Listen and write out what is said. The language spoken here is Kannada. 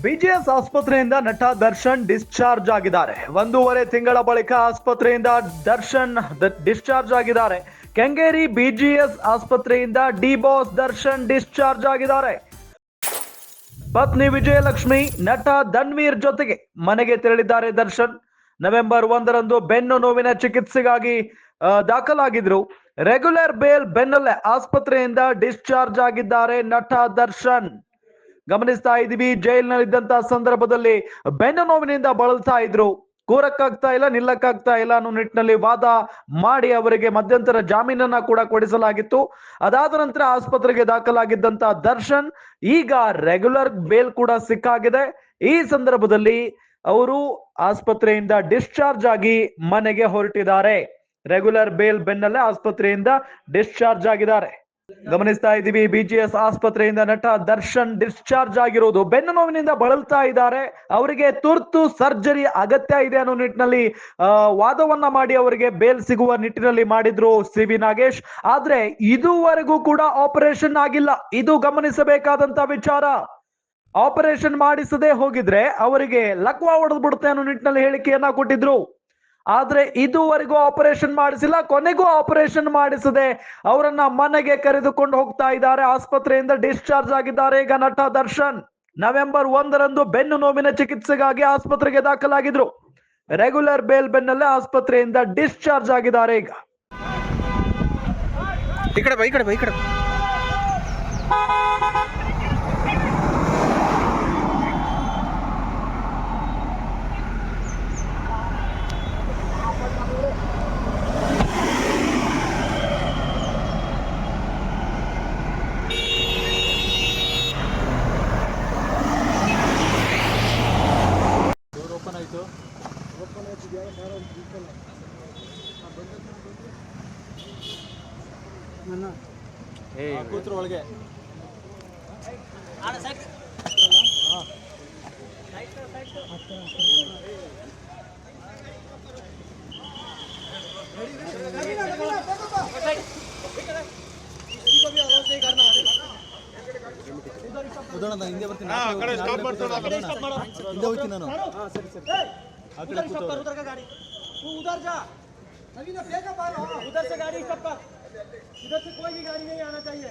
ಬಿಜಿಎಸ್ ಆಸ್ಪತ್ರೆಯಿಂದ ನಟ ದರ್ಶನ್ ಡಿಸ್ಚಾರ್ಜ್ ಆಗಿದ್ದಾರೆ. 1.5 ತಿಂಗಳ ಬಳಿಕ ಆಸ್ಪತ್ರೆಯಿಂದ ದರ್ಶನ್ ಡಿಸ್ಚಾರ್ಜ್ ಆಗಿದ್ದಾರೆ. ಕೆಂಗೇರಿ ಬಿಜಿಎಸ್ ಆಸ್ಪತ್ರೆಯಿಂದ ಡಿ ಬಾಸ್ ದರ್ಶನ್ ಡಿಸ್ಚಾರ್ಜ್ ಆಗಿದ್ದಾರೆ. ಪತ್ನಿ ವಿಜಯಲಕ್ಷ್ಮಿ, ನಟ ಧನ್ವೀರ್ ಜೊತೆಗೆ ಮನೆಗೆ ತೆರಳಿದ್ದಾರೆ ದರ್ಶನ್. ನವೆಂಬರ್ 1ರಂದು ಬೆನ್ನು ನೋವಿನ ಚಿಕಿತ್ಸೆಗಾಗಿ ದಾಖಲಾಗಿದ್ರು. ರೆಗ್ಯುಲರ್ ಬೇಲ್ ಬೆನ್ನಲ್ಲೇ ಆಸ್ಪತ್ರೆಯಿಂದ ಡಿಸ್ಚಾರ್ಜ್ ಆಗಿದ್ದಾರೆ ನಟ ದರ್ಶನ್. ಗಮನಿಸ್ತಾ ಇದ್ದೀವಿ, ಜೈಲಿನಲ್ಲಿದ್ದಂತಹ ಸಂದರ್ಭದಲ್ಲಿ ಬೆನ್ನು ನೋವಿನಿಂದ ಬಳಲ್ತಾ ಇದ್ರು. ಕೂರಕ್ಕಾಗ್ತಾ ಇಲ್ಲ, ನಿಲ್ಲಕ್ಕಾಗ್ತಾ ಇಲ್ಲ ಅನ್ನೋ ನಿಟ್ಟಿನಲ್ಲಿ ವಾದ ಮಾಡಿ ಅವರಿಗೆ ಮಧ್ಯಂತರ ಜಾಮೀನನ್ನ ಕೂಡ ಕೊಡಿಸಲಾಗಿತ್ತು. ಅದಾದ ನಂತರ ಆಸ್ಪತ್ರೆಗೆ ದಾಖಲಾಗಿದ್ದಂತ ದರ್ಶನ್ ಈಗ ರೆಗ್ಯುಲರ್ ಬೇಲ್ ಕೂಡ ಸಿಕ್ಕಾಗಿದೆ. ಈ ಸಂದರ್ಭದಲ್ಲಿ ಅವರು ಆಸ್ಪತ್ರೆಯಿಂದ ಡಿಸ್ಚಾರ್ಜ್ ಆಗಿ ಮನೆಗೆ ಹೊರಟಿದ್ದಾರೆ. ರೆಗ್ಯುಲರ್ ಬೇಲ್ ಬೆನ್ನಲ್ಲೇ ಆಸ್ಪತ್ರೆಯಿಂದ ಡಿಸ್ಚಾರ್ಜ್ ಆಗಿದ್ದಾರೆ. ಗಮನಿಸ್ತಾ ಇದ್ದೀವಿ, ಬಿಜಿಎಸ್ ಆಸ್ಪತ್ರೆಯಿಂದ ನಟ ದರ್ಶನ್ ಡಿಸ್ಚಾರ್ಜ್ ಆಗಿರೋದು. ಬೆನ್ನು ನೋವಿನಿಂದ ಬಳಲ್ತಾ ಇದ್ದಾರೆ. ಅವರಿಗೆ ತುರ್ತು ಸರ್ಜರಿ ಅಗತ್ಯ ಇದೆ ಅನ್ನೋ ನಿಟ್ಟಿನಲ್ಲಿ ವಾದವನ್ನ ಮಾಡಿ ಅವರಿಗೆ ಬೇಲ್ ಸಿಗುವ ನಿಟ್ಟಿನಲ್ಲಿ ಮಾಡಿದ್ರು ಸಿ.ವಿ. ನಾಗೇಶ್. ಆದ್ರೆ ಇದುವರೆಗೂ ಕೂಡ ಆಪರೇಷನ್ ಆಗಿಲ್ಲ. ಇದು ಗಮನಿಸಬೇಕಾದಂತ ವಿಚಾರ. ಆಪರೇಷನ್ ಮಾಡಿಸದೆ ಹೋಗಿದ್ರೆ ಅವರಿಗೆ ಲಕ್ವಾ ಹೊಡೆದು ಬಿಡುತ್ತೆ ಅನ್ನೋ ನಿಟ್ಟಿನಲ್ಲಿ ಹೇಳಿಕೆಯನ್ನ ಕೊಟ್ಟಿದ್ರು. ಆದ್ರೆ ಇದುವರೆಗೂ ಆಪರೇಷನ್ ಮಾಡಿಸಿಲ್ಲ. ಕೊನೆಗೂ ಆಪರೇಷನ್ ಮಾಡಿಸದೆ ಅವರನ್ನ ಮನೆಗೆ ಕರೆದುಕೊಂಡು ಹೋಗ್ತಾ ಇದ್ದಾರೆ. ಆಸ್ಪತ್ರೆಯಿಂದ ಡಿಸ್ಚಾರ್ಜ್ ಆಗಿದ್ದಾರೆ ಈಗ ನಟ ದರ್ಶನ್. ನವೆಂಬರ್ 1ರಂದು ಬೆನ್ನು ನೋವಿನ ಚಿಕಿತ್ಸೆಗಾಗಿ ಆಸ್ಪತ್ರೆಗೆ ದಾಖಲಾಗಿದ್ರು. ರೆಗ್ಯುಲರ್ ಬೇಲ್ ಬೆನ್ನಲ್ಲೇ ಆಸ್ಪತ್ರೆಯಿಂದ ಡಿಸ್ಚಾರ್ಜ್ ಆಗಿದ್ದಾರೆ ಈಗ. ಕೂತ್ರು ಒಳಗೆ ಹಿಂದೆ ಬರ್ತೀನಿ, ಹಿಂದೆ ಹೋಗ್ತೀನಿ ನಾನು. ಸರಿ ಸರಿ, ಆ ಕಡೆ उधर जा, उधर से गाड़ी स्टॉप कर, इधर से कोई भी गाड़ी नहीं आना चाहिए।